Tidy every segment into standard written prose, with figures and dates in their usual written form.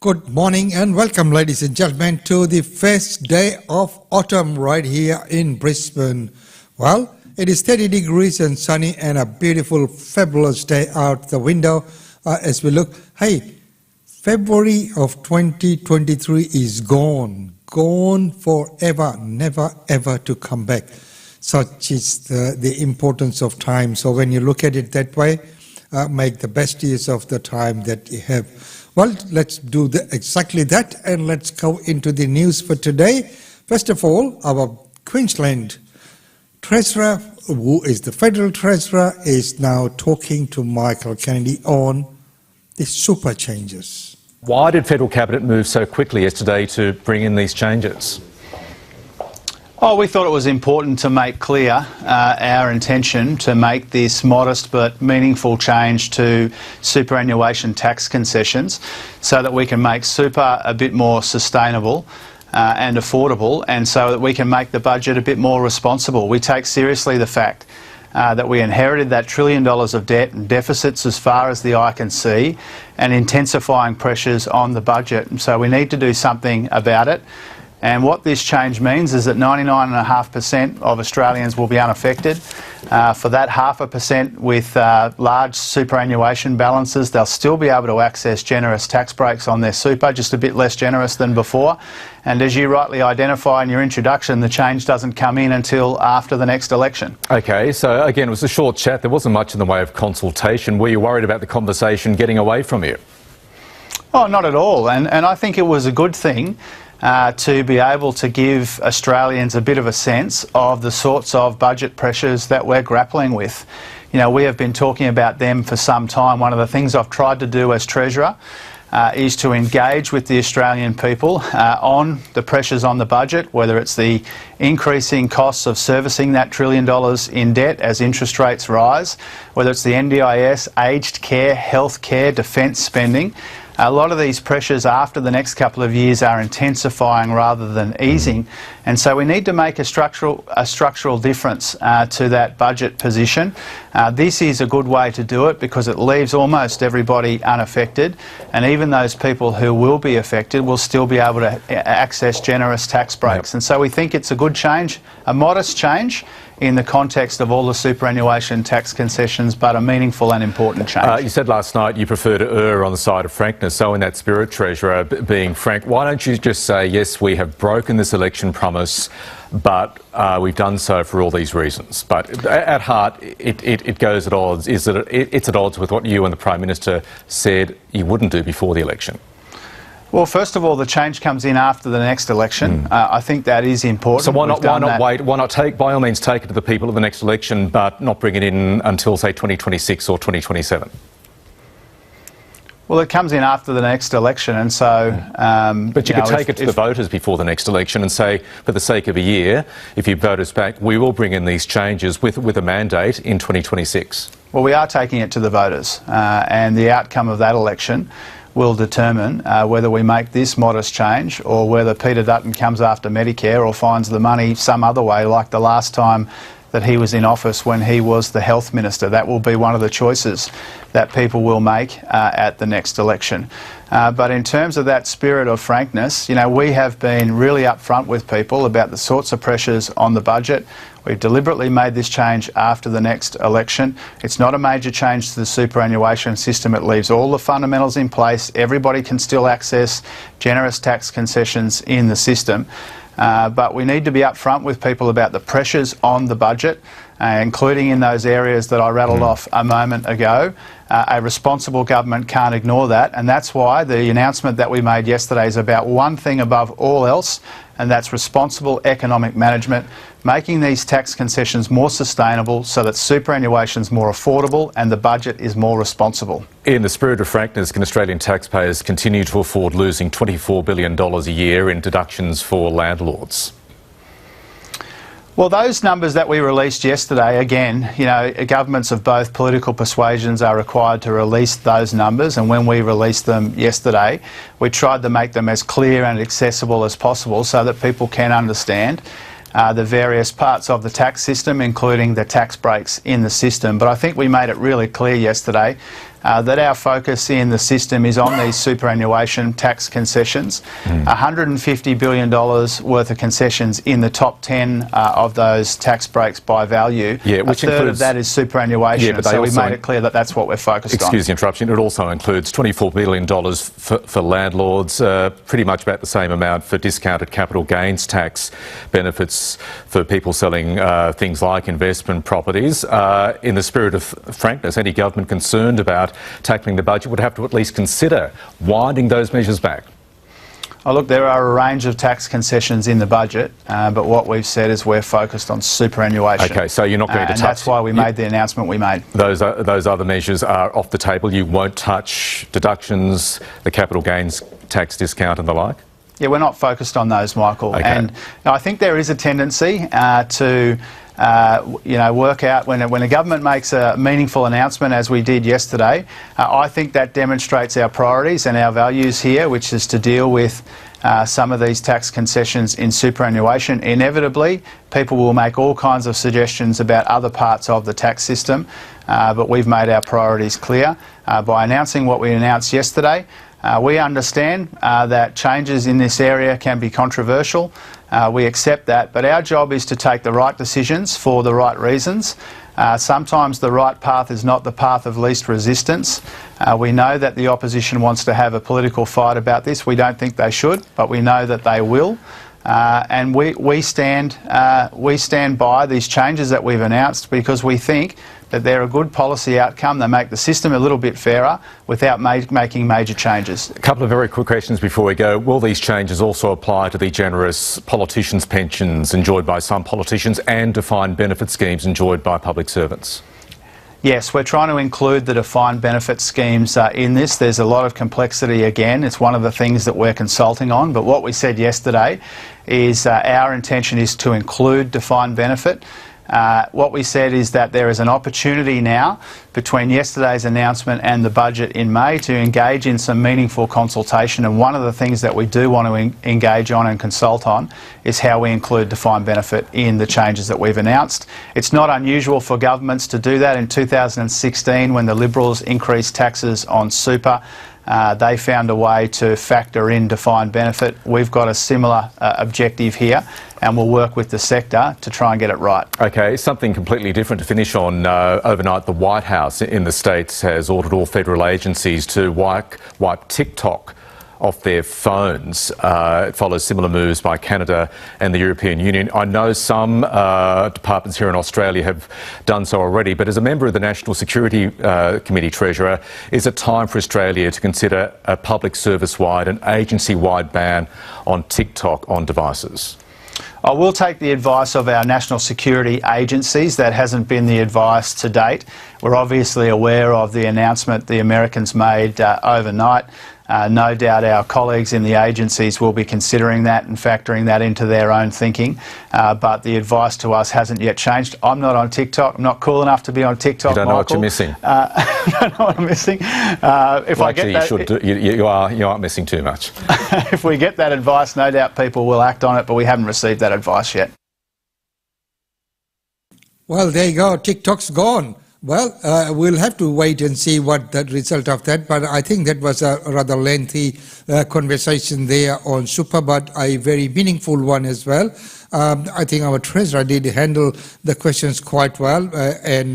Good morning and welcome, ladies and gentlemen, to the first day of autumn right here in Brisbane. Well, it is 30 degrees and sunny and a beautiful, fabulous day out the window as we look. Hey, February of 2023 is gone forever, never ever to come back. Such is the importance of time. So when you look at it that way, make the best use of the time that you have. Well, let's do exactly that, and let's go into the news for today. First of all, our Queensland Treasurer, who is the Federal Treasurer, is now talking to Michael Kennedy on the super changes. Why did Federal Cabinet move so quickly yesterday to bring in these changes? Oh, we thought it was important to make clear our intention to make this modest but meaningful change to superannuation tax concessions so that we can make super a bit more sustainable and affordable, and so that we can make the budget a bit more responsible. We take seriously the fact that we inherited that $1 trillion of debt and deficits as far as the eye can see, and intensifying pressures on the budget. And so we need to do something about it. And what this change means is that 99.5% of Australians will be unaffected. For that 0.5% with large superannuation balances, they'll still be able to access generous tax breaks on their super, just a bit less generous than before. And as you rightly identify in your introduction, the change doesn't come in until after the next election. OK, so again, it was a short chat. There wasn't much in the way of consultation. Were you worried about the conversation getting away from you? Oh, not at all. And I think it was a good thing to be able to give Australians a bit of a sense of the sorts of budget pressures that we're grappling with. You know, we have been talking about them for some time. One of the things I've tried to do as Treasurer is to engage with the Australian people on the pressures on the budget, whether it's the increasing costs of servicing that $1 trillion in debt as interest rates rise, whether it's the NDIS, aged care, health care, defence spending. A lot of these pressures after the next couple of years are intensifying rather than easing, and so we need to make a structural difference to that budget position. This is a good way to do it because it leaves almost everybody unaffected, and even those people who will be affected will still be able to access generous tax breaks. And so we think it's a good change, a modest change in the context of all the superannuation tax concessions, but a meaningful and important change. You said last night you prefer to err on the side of frankness. So in that spirit, Treasurer, being frank, why don't you just say, yes, we have broken this election promise, but we've done so for all these reasons. But at heart, it goes at odds. It's at odds with what you and the Prime Minister said you wouldn't do before the election. Well, first of all, the change comes in after the next election. I think that is important. So why not wait? Why not by all means take it to the people at the next election, but not bring it in until, say, 2026 or 2027? Well, it comes in after the next election, and so... but you could take it to the voters before the next election and say, for the sake of a year, if you vote us back, we will bring in these changes with a mandate in 2026. Well, we are taking it to the voters, and the outcome of that election will determine whether we make this modest change or whether Peter Dutton comes after Medicare or finds the money some other way, like the last time that he was in office when he was the Health Minister. That will be one of the choices that people will make at the next election. But in terms of that spirit of frankness, you know, we have been really upfront with people about the sorts of pressures on the budget. We've deliberately made this change after the next election. It's not a major change to the superannuation system. It leaves all the fundamentals in place. Everybody can still access generous tax concessions in the system. But we need to be upfront with people about the pressures on the budget, including in those areas that I rattled off a moment ago. A responsible government can't ignore that, and that's why the announcement that we made yesterday is about one thing above all else, and that's responsible economic management, making these tax concessions more sustainable so that superannuation is more affordable and the budget is more responsible. In the spirit of frankness, can Australian taxpayers continue to afford losing $24 billion a year in deductions for landlords? Well, those numbers that we released yesterday, again, you know, governments of both political persuasions are required to release those numbers, and when we released them yesterday, we tried to make them as clear and accessible as possible so that people can understand the various parts of the tax system, including the tax breaks in the system. But I think we made it really clear yesterday that our focus in the system is on these superannuation tax concessions. $150 billion worth of concessions in the top 10 of those tax breaks by value. Yeah, which a third includes, of that is superannuation. Yeah, but so we also, made it clear that that's what we're focused on. Excuse the interruption. It also includes $24 billion for landlords, pretty much about the same amount for discounted capital gains tax benefits for people selling things like investment properties. In the spirit of frankness, any government concerned about tackling the budget would have to at least consider winding those measures back. Oh, look, there are a range of tax concessions in the budget, but what we've said is we're focused on superannuation. Okay, so you're not going to touch... And that's why we made the announcement we made. Those other measures are off the table. You won't touch deductions, the capital gains tax discount and the like? Yeah, we're not focused on those, Michael. Okay. And I think there is a tendency to work out when a government makes a meaningful announcement, as we did yesterday. I think that demonstrates our priorities and our values here, which is to deal with some of these tax concessions in superannuation. Inevitably, people will make all kinds of suggestions about other parts of the tax system, but we've made our priorities clear. By announcing what we announced yesterday, we understand that changes in this area can be controversial. We accept that, but our job is to take the right decisions for the right reasons. Sometimes the right path is not the path of least resistance. We know that the opposition wants to have a political fight about this. We don't think they should, but we know that they will. And we stand by these changes that we've announced because we think that they're a good policy outcome. They make the system a little bit fairer without making major changes. A couple of very quick questions before we go. Will these changes also apply to the generous politicians' pensions enjoyed by some politicians and defined benefit schemes enjoyed by public servants? Yes, we're trying to include the defined benefit schemes in this. There's a lot of complexity again. It's one of the things that we're consulting on. But what we said yesterday is our intention is to include defined benefit. What we said is that there is an opportunity now between yesterday's announcement and the budget in May to engage in some meaningful consultation, and one of the things that we do want to engage on and consult on is how we include defined benefit in the changes that we've announced. It's not unusual for governments to do that. In 2016, when the Liberals increased taxes on super, they found a way to factor in defined benefit. We've got a similar objective here, and we'll work with the sector to try and get it right. Okay, something completely different to finish on. Overnight, the White House in the States has ordered all federal agencies to wipe TikTok off their phones. It follows similar moves by Canada and the European Union. I know some departments here in Australia have done so already, but as a member of the National Security Committee Treasurer, is it time for Australia to consider a public service-wide and agency-wide ban on TikTok on devices? I will take the advice of our national security agencies. That hasn't been the advice to date. We're obviously aware of the announcement the Americans made overnight. No doubt our colleagues in the agencies will be considering that and factoring that into their own thinking. But the advice to us hasn't yet changed. I'm not on TikTok. I'm not cool enough to be on TikTok, You don't know Michael. what you're missing. I don't know what I'm missing. You aren't missing too much. If we get that advice, no doubt people will act on it, but we haven't received that advice yet. Well, there you go. TikTok's gone. Well, we'll have to wait and see what the result of that, but I think that was a rather lengthy conversation there on super, but a very meaningful one as well. I think our treasurer did handle the questions quite well, and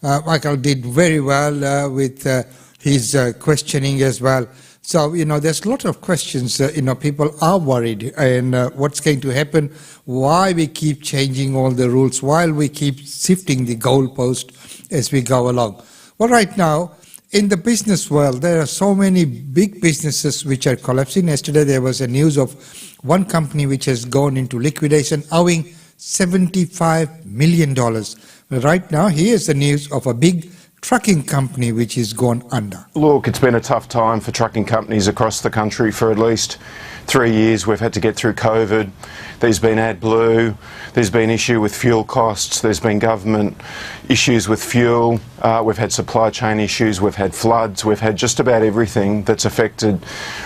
Michael did very well with his questioning as well. So, there's a lot of questions, people are worried, and what's going to happen, why we keep changing all the rules, while we keep shifting the goalpost as we go along. Well, right now, in the business world, there are so many big businesses which are collapsing. Yesterday, there was a news of one company which has gone into liquidation, owing $75 million. But right now, here's the news of a big trucking company which is gone under. Look, it's been a tough time for trucking companies across the country for at least 3 years. We've had to get through COVID. There's been AdBlue. There's been issue with fuel costs. There's been government issues with fuel. We've had supply chain issues. We've had floods. We've had just about everything that's affected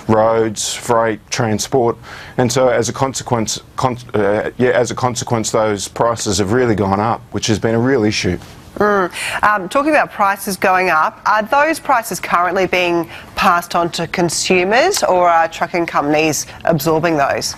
roads, freight, transport. And so as a consequence, those prices have really gone up, which has been a real issue. Talking about prices going up, are those prices currently being passed on to consumers, or are trucking companies absorbing those?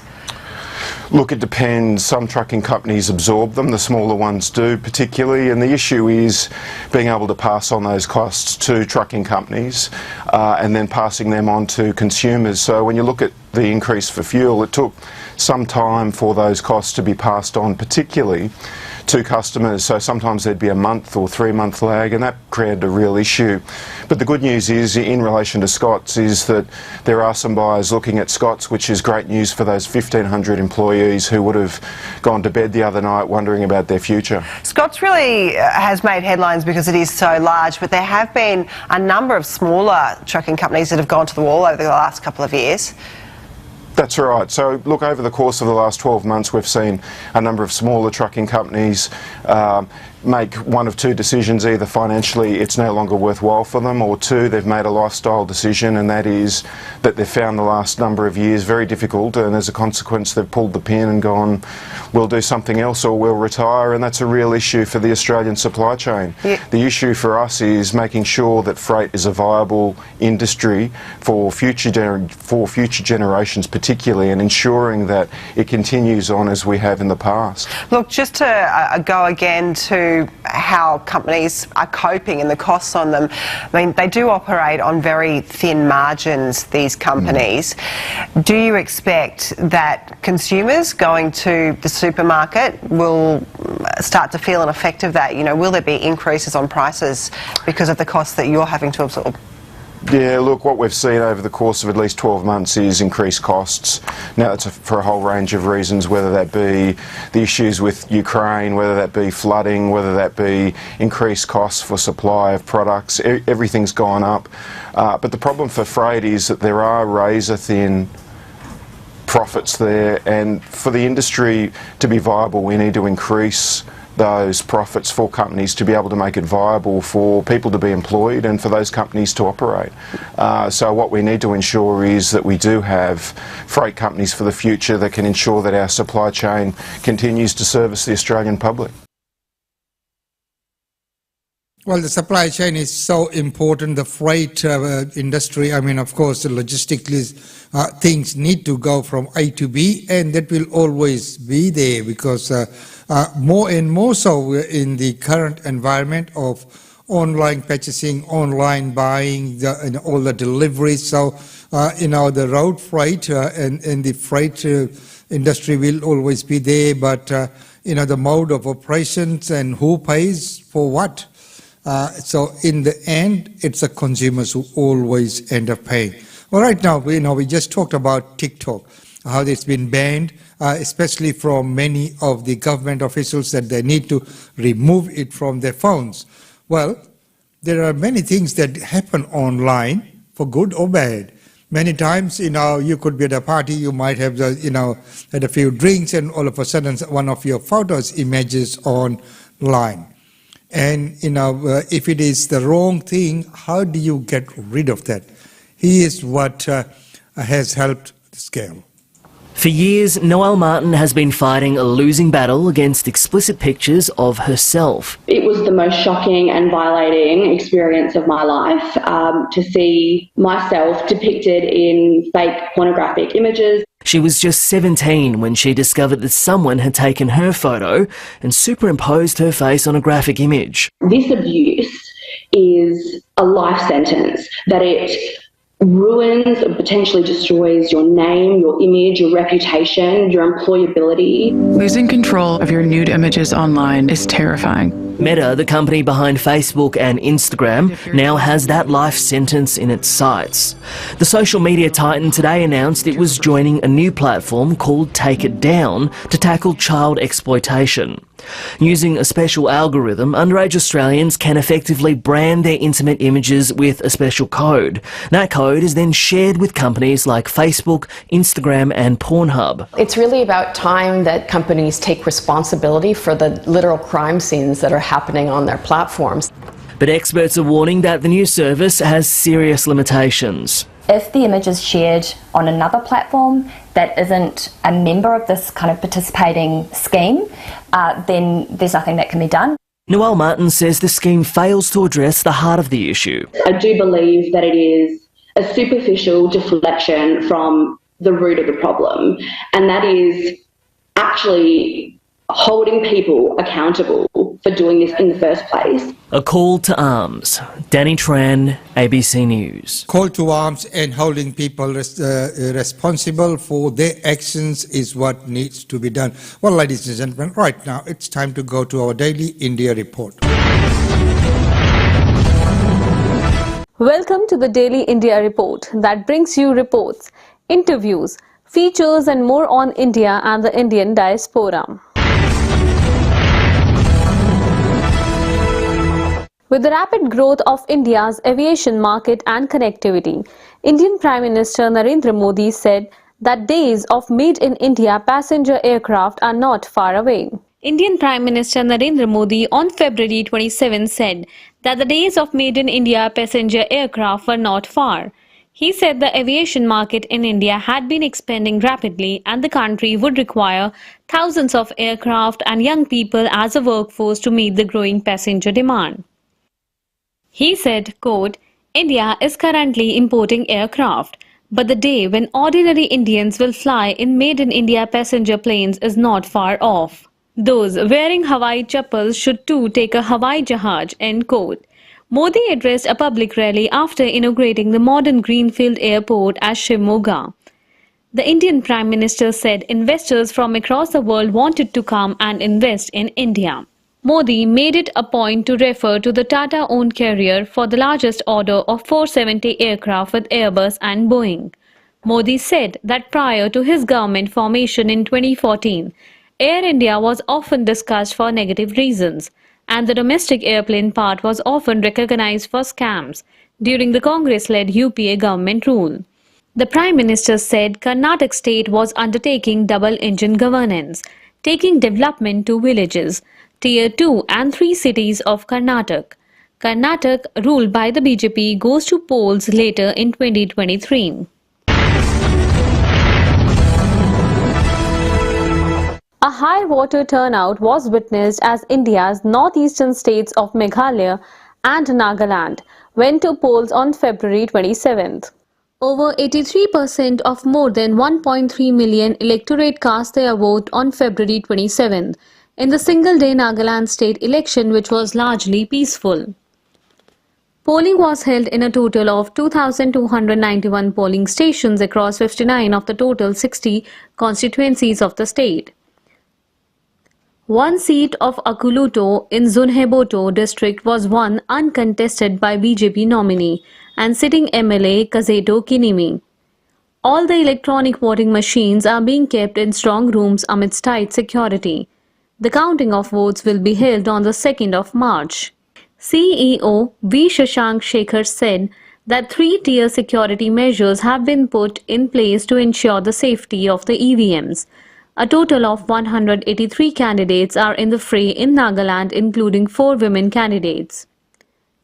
Look, it depends. Some trucking companies absorb them, the smaller ones do particularly, and the issue is being able to pass on those costs to trucking companies and then passing them on to consumers. So when you look at the increase for fuel, it took some time for those costs to be passed on, particularly to customers. So sometimes there'd be a month or 3-month lag, and that created a real issue. But the good news is, in relation to Scott's, is that there are some buyers looking at Scott's, which is great news for those 1,500 employees who would have gone to bed the other night wondering about their future. Scott's really has made headlines because it is so large, but there have been a number of smaller trucking companies that have gone to the wall over the last couple of years. That's right. So, look, over the course of the last 12 months, we've seen a number of smaller trucking companies make one of two decisions. Either financially it's no longer worthwhile for them, or two, they've made a lifestyle decision, and that is that they've found the last number of years very difficult, and as a consequence they've pulled the pin and gone, we'll do something else or we'll retire, and that's a real issue for the Australian supply chain. Yeah. The issue for us is making sure that freight is a viable industry for future generations particularly, and ensuring that it continues on as we have in the past. Look, just to go again to how companies are coping and the costs on them, I mean, they do operate on very thin margins, these companies. Do you expect that consumers going to the supermarket will start to feel an effect of that? You know, will there be increases on prices because of the costs that you're having to absorb? Yeah, look, what we've seen over the course of at least 12 months is increased costs. Now, it's for a whole range of reasons, whether that be the issues with Ukraine, whether that be flooding, whether that be increased costs for supply of products. Everything's gone up. But the problem for freight is that there are razor-thin profits there, and for the industry to be viable, we need to increase those profits for companies to be able to make it viable for people to be employed and for those companies to operate. So what we need to ensure is that we do have freight companies for the future that can ensure that our supply chain continues to service the Australian public. Well, the supply chain is so important, the freight industry. I mean, of course, logistically, things need to go from A to B, and that will always be there because more and more so in the current environment of online purchasing, online buying, and all the deliveries. So, the road freight and the freight industry will always be there, but, the mode of operations and who pays for what. So in the end, it's the consumers who always end up paying. Well, right now, we just talked about TikTok, how it's been banned, especially from many of the government officials that they need to remove it from their phones. Well, there are many things that happen online, for good or bad. Many times, you could be at a party, you might have, had a few drinks, and all of a sudden, one of your photos emerges online. And, if it is the wrong thing, how do you get rid of that? Here's what has helped the scale. For years, Noelle Martin has been fighting a losing battle against explicit pictures of herself. It was the most shocking and violating experience of my life to see myself depicted in fake pornographic images. She was just 17 when she discovered that someone had taken her photo and superimposed her face on a graphic image. This abuse is a life sentence, that it ruins and potentially destroys your name, your image, your reputation, your employability. Losing control of your nude images online is terrifying. Meta, the company behind Facebook and Instagram, now has that life sentence in its sights. The social media titan today announced it was joining a new platform called Take It Down to tackle child exploitation. Using a special algorithm, underage Australians can effectively brand their intimate images with a special code. That code is then shared with companies like Facebook, Instagram and Pornhub. It's really about time that companies take responsibility for the literal crime scenes that are happening on their platforms. But experts are warning that the new service has serious limitations. If the image is shared on another platform that isn't a member of this kind of participating scheme, then there's nothing that can be done. Noelle Martin says the scheme fails to address the heart of the issue. I do believe that it is a superficial deflection from the root of the problem, and that is actually holding people accountable for doing this in the first place. A call to arms. Danny Tran, ABC News. Call to arms and holding people responsible for their actions is what needs to be done. Well, ladies and gentlemen, right now it's time to go to our daily India report. Welcome to the Daily India Report that brings you reports, interviews, features and more on India and the Indian diaspora. With the rapid growth of India's aviation market and connectivity, Indian Prime Minister Narendra Modi said that days of Made in India passenger aircraft are not far away. Indian Prime Minister Narendra Modi on February 27 said that the days of Made in India passenger aircraft were not far. He said the aviation market in India had been expanding rapidly and the country would require thousands of aircraft and young people as a workforce to meet the growing passenger demand. He said, quote, India is currently importing aircraft, but the day when ordinary Indians will fly in Made in India passenger planes is not far off. Those wearing Hawaii chappals should too take a Hawaii Jahaj, end quote. Modi addressed a public rally after inaugurating the modern Greenfield Airport at Shimoga. The Indian Prime Minister said investors from across the world wanted to come and invest in India. Modi made it a point to refer to the Tata-owned carrier for the largest order of 470 aircraft with Airbus and Boeing. Modi said that prior to his government formation in 2014, Air India was often discussed for negative reasons, and the domestic airplane part was often recognized for scams during the Congress-led UPA government rule. The Prime Minister said Karnataka state was undertaking double-engine governance, taking development to villages, Tier 2 and 3 cities of Karnataka. Karnataka, ruled by the BJP, goes to polls later in 2023. A high voter turnout was witnessed as India's northeastern states of Meghalaya and Nagaland went to polls on February 27th. Over 83% of more than 1.3 million electorate cast their vote on February 27th in the single-day Nagaland state election, which was largely peaceful. Polling was held in a total of 2,291 polling stations across 59 of the total 60 constituencies of the state. One seat of Akuluto in Zunheboto district was won uncontested by BJP nominee and sitting MLA Kazeto Kinimi. All the electronic voting machines are being kept in strong rooms amidst tight security. The counting of votes will be held on the 2nd of March. CEO V. Shashank Shekhar said that 3-tier security measures have been put in place to ensure the safety of the EVMs. A total of 183 candidates are in the fray in Nagaland, including 4 women candidates.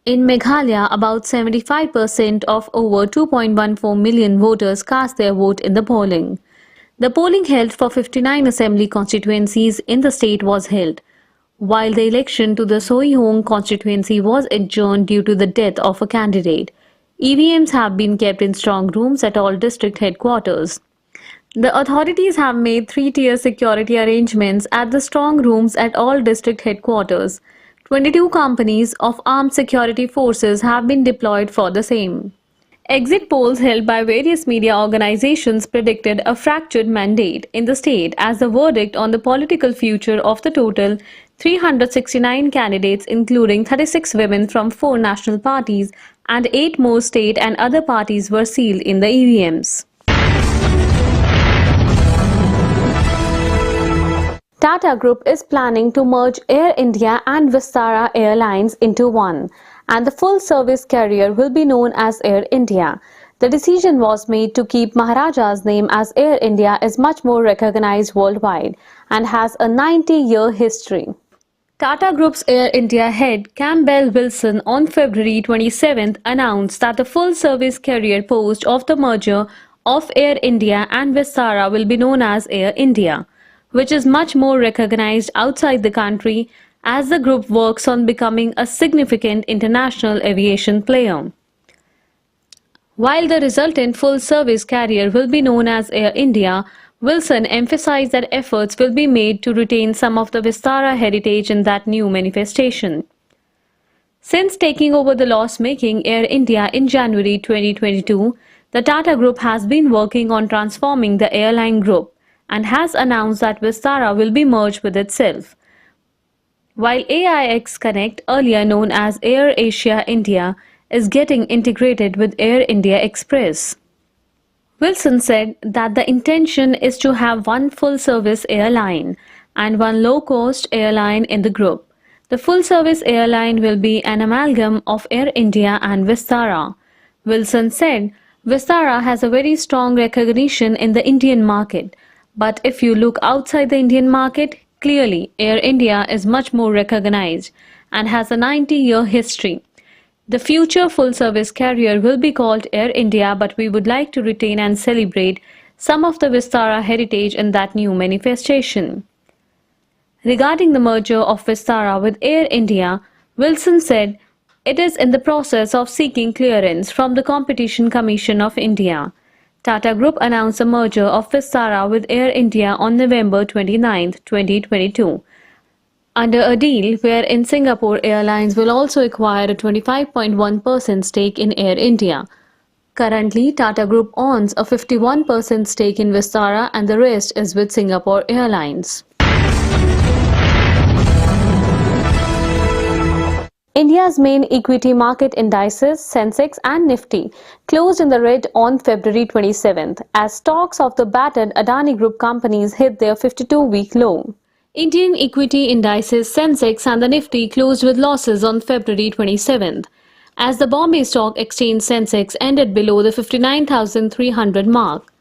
In Meghalaya, about 75% of over 2.14 million voters cast their vote in the polling. The polling held for 59 assembly constituencies in the state was held, while the election to the Soihong constituency was adjourned due to the death of a candidate. EVMs have been kept in strong rooms at all district headquarters. The authorities have made 3-tier security arrangements at the strong rooms at all district headquarters. 22 companies of armed security forces have been deployed for the same. Exit polls held by various media organizations predicted a fractured mandate in the state as the verdict on the political future of the total 369 candidates, including 36 women from 4 national parties and 8 more state and other parties, were sealed in the EVMs. Tata Group is planning to merge Air India and Vistara Airlines into one, and the full-service carrier will be known as Air India. The decision was made to keep Maharaja's name, as Air India is much more recognized worldwide and has a 90-year history. Tata Group's Air India head Campbell Wilson on February 27th announced that the full-service carrier post of the merger of Air India and Vistara will be known as Air India, which is much more recognized outside the country as the group works on becoming a significant international aviation player. While the resultant full-service carrier will be known as Air India, Wilson emphasized that efforts will be made to retain some of the Vistara heritage in that new manifestation. Since taking over the loss-making Air India in January 2022, the Tata Group has been working on transforming the airline group and has announced that Vistara will be merged with itself. While AIX Connect, earlier known as Air Asia India, is getting integrated with Air India Express. Wilson said that the intention is to have one full-service airline and one low-cost airline in the group. The full-service airline will be an amalgam of Air India and Vistara. Wilson said, Vistara has a very strong recognition in the Indian market, but if you look outside the Indian market, clearly Air India is much more recognized and has a 90-year history. The future full-service carrier will be called Air India, but we would like to retain and celebrate some of the Vistara heritage in that new manifestation. Regarding the merger of Vistara with Air India, Wilson said it is in the process of seeking clearance from the Competition Commission of India. Tata Group announced a merger of Vistara with Air India on November 29, 2022. Under a deal wherein Singapore Airlines will also acquire a 25.1% stake in Air India. Currently, Tata Group owns a 51% stake in Vistara and the rest is with Singapore Airlines. India's main equity market indices, Sensex and Nifty, closed in the red on February 27th as stocks of the battered Adani Group companies hit their 52-week low. Indian equity indices Sensex and the Nifty closed with losses on February 27th, as the Bombay Stock Exchange Sensex ended below the 59,300 mark.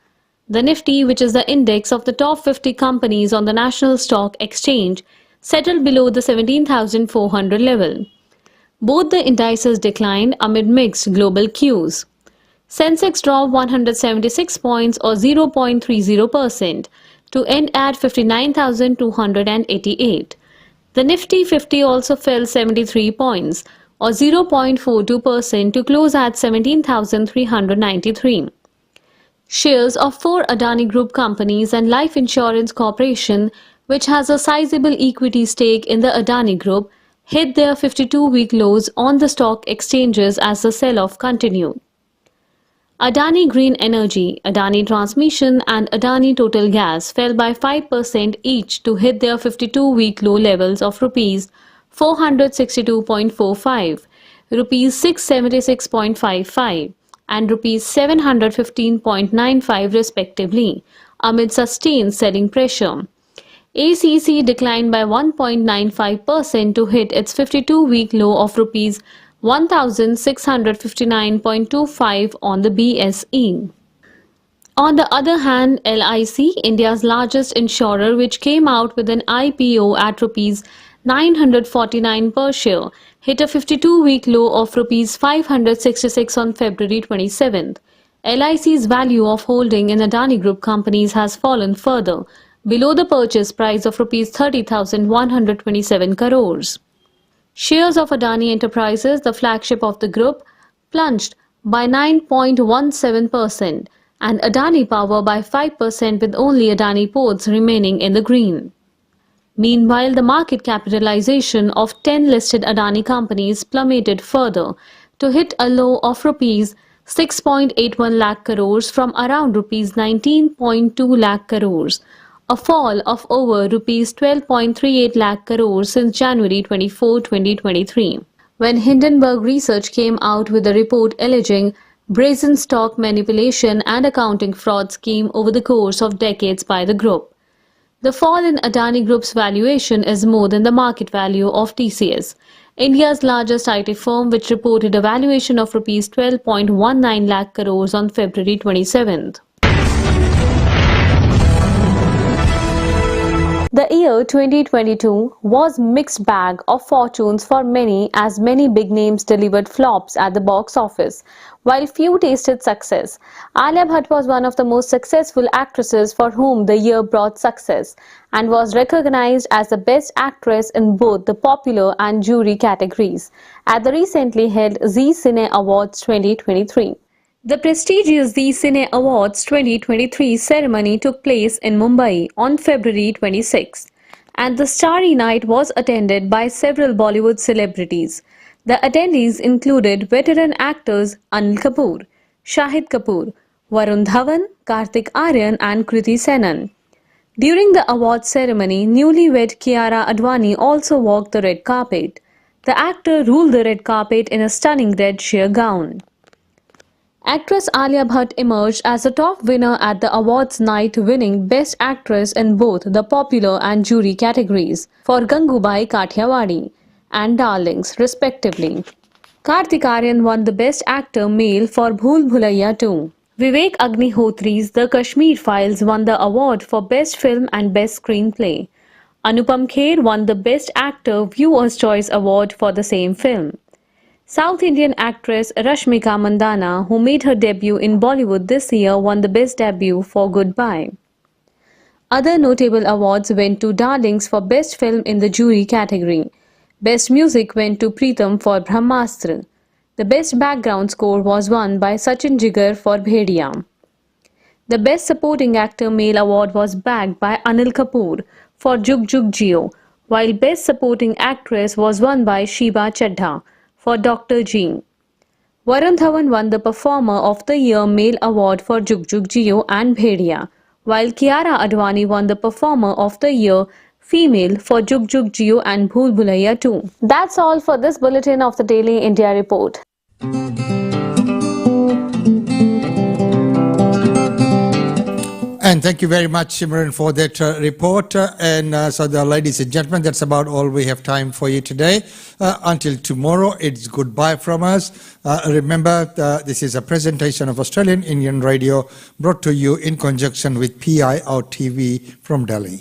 The Nifty, which is the index of the top 50 companies on the National Stock Exchange, settled below the 17,400 level. Both the indices declined amid mixed global cues. Sensex dropped 176 points or 0.30%. to end at 59,288. The Nifty 50 also fell 73 points or 0.42% to close at 17,393. Shares of 4 Adani Group companies and Life Insurance Corporation, which has a sizable equity stake in the Adani Group, hit their 52-week lows on the stock exchanges as the sell-off continued. Adani Green Energy, Adani Transmission and Adani Total Gas fell by 5% each to hit their 52-week low levels of Rs 462.45, Rs 676.55 and Rs 715.95 respectively, amid sustained selling pressure. ACC declined by 1.95% to hit its 52-week low of Rs 1,659.25 on the BSE. On the other hand, LIC, India's largest insurer, which came out with an IPO at Rs 949 per share, hit a 52-week low of Rs 566 on February 27th. LIC's value of holding in Adani Group companies has fallen further, below the purchase price of Rs 30,127 crores. Shares of Adani Enterprises, the flagship of the group, plunged by 9.17% and Adani Power by 5%, with only Adani Ports remaining in the green. Meanwhile, the market capitalization of 10 listed Adani companies plummeted further to hit a low of Rs 6.81 lakh crores from around Rs 19.2 lakh crores, a fall of over Rs 12.38 lakh crores since January 24, 2023, when Hindenburg Research came out with a report alleging brazen stock manipulation and accounting fraud scheme over the course of decades by the group. The fall in Adani Group's valuation is more than the market value of TCS, India's largest IT firm, which reported a valuation of Rs 12.19 lakh crores on February 27th. The year 2022 was mixed bag of fortunes for many, as many big names delivered flops at the box office, while few tasted success. Alia Bhatt was one of the most successful actresses for whom the year brought success and was recognized as the best actress in both the popular and jury categories at the recently held Zee Cine Awards 2023. The prestigious Zee Cine Awards 2023 ceremony took place in Mumbai on February 26, and the starry night was attended by several Bollywood celebrities. The attendees included veteran actors Anil Kapoor, Shahid Kapoor, Varun Dhawan, Kartik Aaryan and Kriti Senon. During the awards ceremony, newlywed Kiara Advani also walked the red carpet. The actor ruled the red carpet in a stunning red sheer gown. Actress Alia Bhatt emerged as the top winner at the awards night, winning Best Actress in both the popular and jury categories for Gangubai Kathiawadi and Darlings, respectively. Kartik Aaryan won the Best Actor Male for Bhool Bhulaiya 2. Vivek Agnihotri's The Kashmir Files won the award for Best Film and Best Screenplay. Anupam Kher won the Best Actor Viewer's Choice Award for the same film. South Indian actress Rashmika Mandanna, who made her debut in Bollywood this year, won the Best Debut for Goodbye. Other notable awards went to Darlings for Best Film in the jury category. Best Music went to Pritam for Brahmastra. The Best Background Score was won by Sachin Jigar for Bhediya. The Best Supporting Actor Male Award was bagged by Anil Kapoor for Jug Jug Jio, while Best Supporting Actress was won by Sheba Chadha for Dr. G. Varun Dhawan won the Performer of the Year Male Award for Jug Jug Jio and Bhediya, while Kiara Advani won the Performer of the Year Female for Jug Jug Jio and Bhool Bhulaiya 2. That's all for this bulletin of the Daily India Report. And thank you very much, Simran, for that report. So, ladies and gentlemen, that's about all we have time for you today. Until tomorrow, it's goodbye from us. Remember, this is a presentation of Australian Indian Radio, brought to you in conjunction with PIR TV from Delhi.